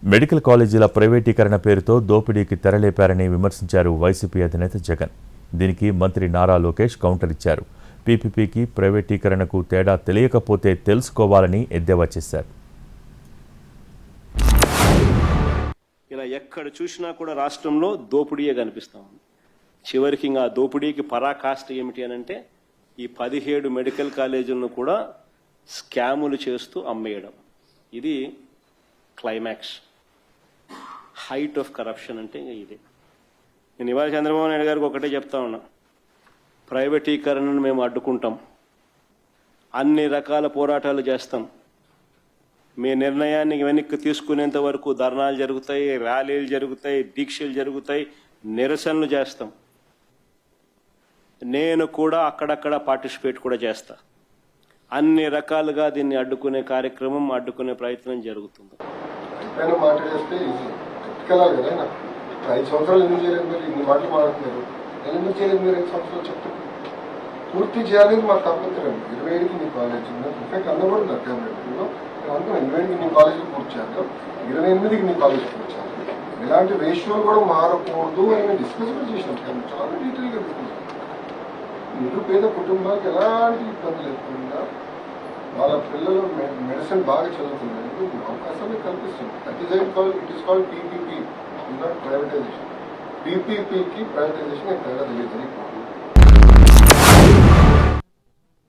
Medical కాలేజీల ప్రైవేటీకరణ పేరుతో దోపిడీకి తెరలేపారని విమర్శించారు వైసీపీ అధినేత జగన్. దీనికి మంత్రి నారా లోకేష్ కౌంటర్ ఇచ్చారు. పీపీపీకి ప్రైవేటీకరణకు తేడా తెలియకపోతే తెలుసుకోవాలని ఎద్దేవా చేశారు. ఇలా ఎక్కడ చూసినా కూడా రాష్ట్రంలో దోపిడీయే కనిపిస్తా ఉంది. చివరికి ఇంకా దోపిడీకి పరాకాష్ట ఏమిటి అని అంటే ఈ 17 మెడికల్ కాలేజీలను కూడా స్కాములు చేస్తూ అమ్మేయడం. ఇది క్లైమాక్స్, హైట్ ఆఫ్ కరప్షన్ అంటే ఇంకా ఇదే. నేను ఇవాళ చంద్రబాబు నాయుడు గారికి ఒకటే చెప్తా ఉన్నా, ప్రైవేటీకరణను మేము అడ్డుకుంటాం, అన్ని రకాల పోరాటాలు చేస్తాం, మీ నిర్ణయాన్ని వెనక్కి తీసుకునేంత వరకు ధర్నాలు జరుగుతాయి, ర్యాలీలు జరుగుతాయి, దీక్షలు జరుగుతాయి, నిరసనలు చేస్తాం. నేను కూడా అక్కడక్కడ పార్టిసిపేట్ కూడా చేస్తా. అన్ని రకాలుగా దీన్ని అడ్డుకునే కార్యక్రమం, అడ్డుకునే ప్రయత్నం జరుగుతుంది. కదా 5 సంవత్సరాలు ఎందుకు చేయలేదు? మీరు ఇన్ని మాటలు మాట్లాడుతున్నారు, ఎందుకు చేయలేదు? మీరు 5 సంవత్సరాలు చెప్తారు పూర్తి చేయాలని మాకు తప్పలేదు. 27కి మీ కాలేజ్ ఇన్ఫాక్ట్ అందరూ నా క్యాబినెట్లో అందరూ 27కి మీ కాలేజీలో పూర్తి చేద్దాం, 28కి మీ కాలేజ్ పూర్తి చేద్దాం, ఇలాంటి రేషియోలు కూడా మారకూడదు అని మేము డిస్కస్ కూడా చేసినాం. చాలా డీటెయిల్గా డిస్కస్. నిరుపేద కుటుంబాలకు ఎలాంటి ఇబ్బంది లేకుండా వాళ్ళ పిల్లలు మెడిసిన్ బాగా చదువుతున్నారు, అవకాశాన్ని కల్పిస్తుంది. It is called PPP, not privatization. పీపీపీకి ప్రైవేటైజేషన్ తేడా తెలియదు.